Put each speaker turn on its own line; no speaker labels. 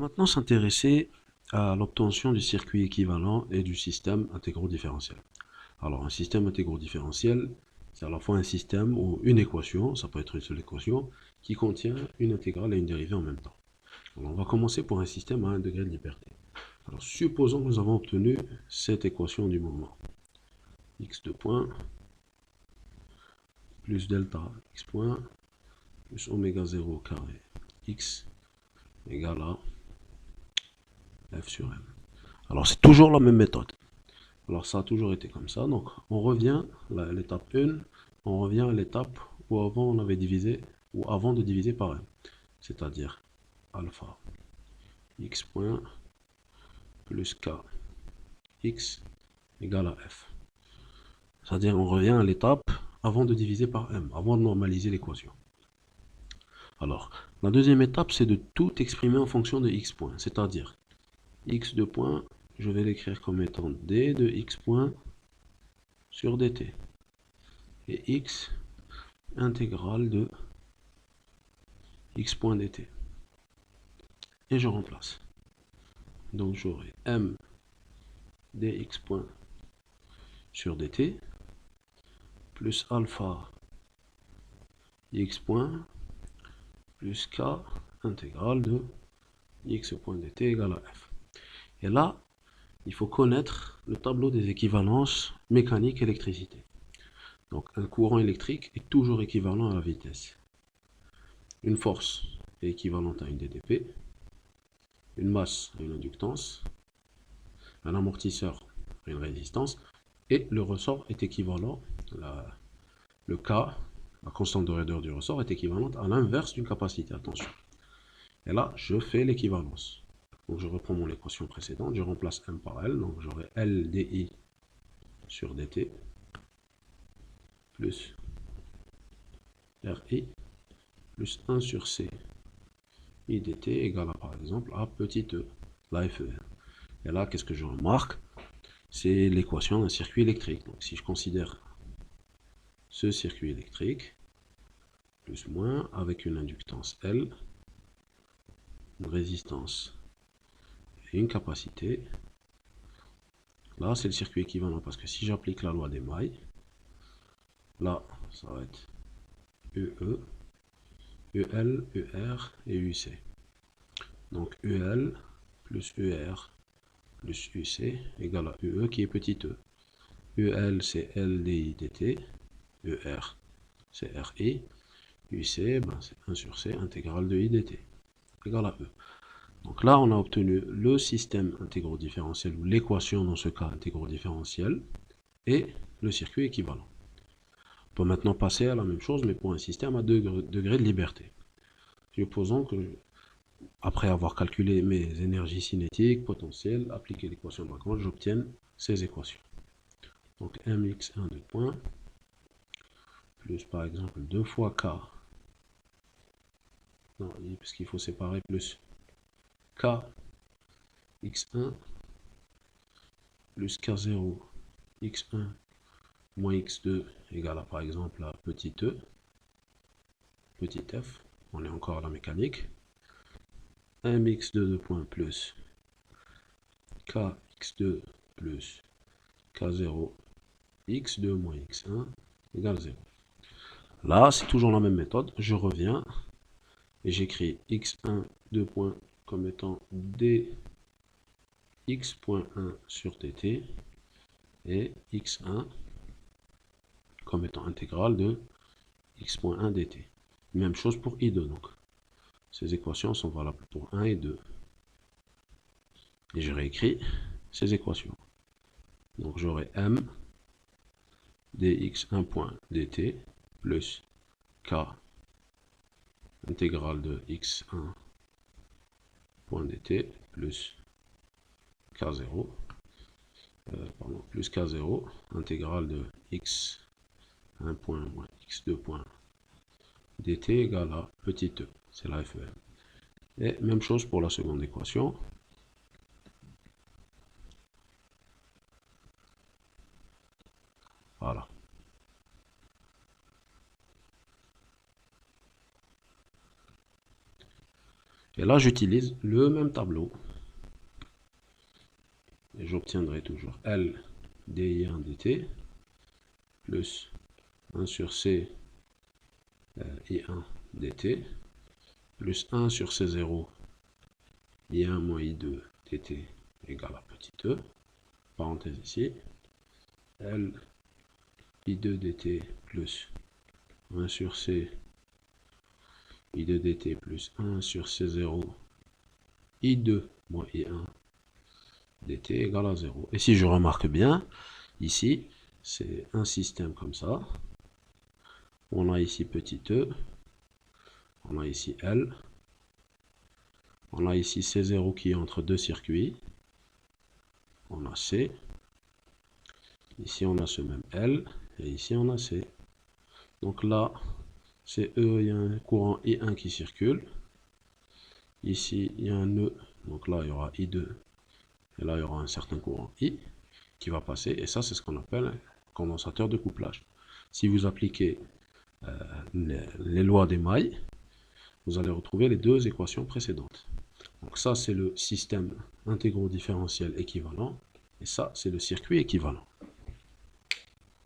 Maintenant s'intéresser à l'obtention du circuit équivalent et du système intégro-différentiel. Alors un système intégro-différentiel, c'est à la fois un système ou une équation, ça peut être une seule équation, qui contient une intégrale et une dérivée en même temps. Alors on va commencer pour un système à 1 degré de liberté. Alors supposons que nous avons obtenu cette équation du mouvement. X de point plus delta x point plus oméga 0 carré x égale à f sur m. Alors c'est toujours la même méthode. Alors ça a toujours été comme ça. Donc on revient à l'étape 1, on revient à l'étape où avant on avait divisé, ou avant de diviser par m. C'est-à-dire alpha x point plus k x égale à f. C'est-à-dire on revient à l'étape avant de diviser par m, avant de normaliser l'équation. Alors, la deuxième étape, c'est de tout exprimer en fonction de x point. C'est-à-dire x de point, je vais l'écrire comme étant d de x point sur dt. Et x intégrale de x point dt. Et je remplace. Donc j'aurai m dx point sur dt plus alpha x point plus k intégrale de x point dt égale à f. Et là, il faut connaître le tableau des équivalences mécanique électricité. Donc un courant électrique est toujours équivalent à la vitesse. Une force est équivalente à une dDp, une masse à une inductance, un amortisseur à une résistance, et le ressort est équivalent, le K, la constante de raideur du ressort, est équivalente à l'inverse d'une capacité, attention. Et là, je fais l'équivalence. Donc je reprends mon équation précédente, je remplace M par L, donc j'aurai L dI sur dt plus RI plus 1 sur C I dt égale à, par exemple, à petit e, la FE. Et là, qu'est-ce que je remarque? C'est l'équation d'un circuit électrique. Donc si je considère ce circuit électrique, plus moins, avec une inductance L, une résistance et une capacité, là c'est le circuit équivalent, parce que si j'applique la loi des mailles, là ça va être UE, EL, ER et UC. Donc EL plus ER plus UC égale à UE qui est petit e. EL c'est LDI dt, ER c'est RI, UC ben, c'est 1 sur C intégrale de I dt égale à E. Donc là on a obtenu le système intégro-différentiel, ou l'équation dans ce cas intégro-différentiel, et le circuit équivalent. On peut maintenant passer à la même chose, mais pour un système à 2 degrés de liberté. Supposons que, après avoir calculé mes énergies cinétiques, potentielles, appliquer l'équation de Lagrange, j'obtienne ces équations. Donc mx1 de point, plus par exemple 2 fois k, non, parce qu'il faut séparer, plus k x1 plus k0 x1 moins x2 égale à, par exemple, à petit e, petit f, on est encore à la mécanique, mx2 de point plus kx2 plus k0 x2 moins x1 égale 0. Là, c'est toujours la même méthode, je reviens et j'écris x1 de point comme étant dx.1 sur dt et x1 comme étant intégrale de x.1 dt. Même chose pour I2, donc ces équations sont valables pour 1 et 2. Et je réécris ces équations. Donc j'aurai m dx1 point dt plus k intégrale de x1 point dt plus k0 plus k0 intégrale de x1 point moins x2 point dt égale à petit e, c'est la FEM. Et même chose pour la seconde équation. Voilà. Et là, j'utilise le même tableau. Et j'obtiendrai toujours L DI1 dt plus 1 sur C I1 dt plus 1 sur C0 I1 moins I2 dt égale à petit e, parenthèse ici, L I2 dt plus 1 sur C I2 dt plus 1 sur C0 I2 moins I1 dt égale à 0. Et si je remarque bien, ici, c'est un système comme ça. On a ici petit e, on a ici L, on a ici C0 qui est entre deux circuits, on a C, ici on a ce même L, et ici on a C. Donc là, c'est E, il y a un courant I1 qui circule, ici il y a un E, donc là il y aura I2, et là il y aura un certain courant I qui va passer, et ça c'est ce qu'on appelle un condensateur de couplage. Si vous appliquez les lois des mailles, vous allez retrouver les deux équations précédentes. Donc ça, c'est le système intégro-différentiel équivalent, et ça, c'est le circuit équivalent.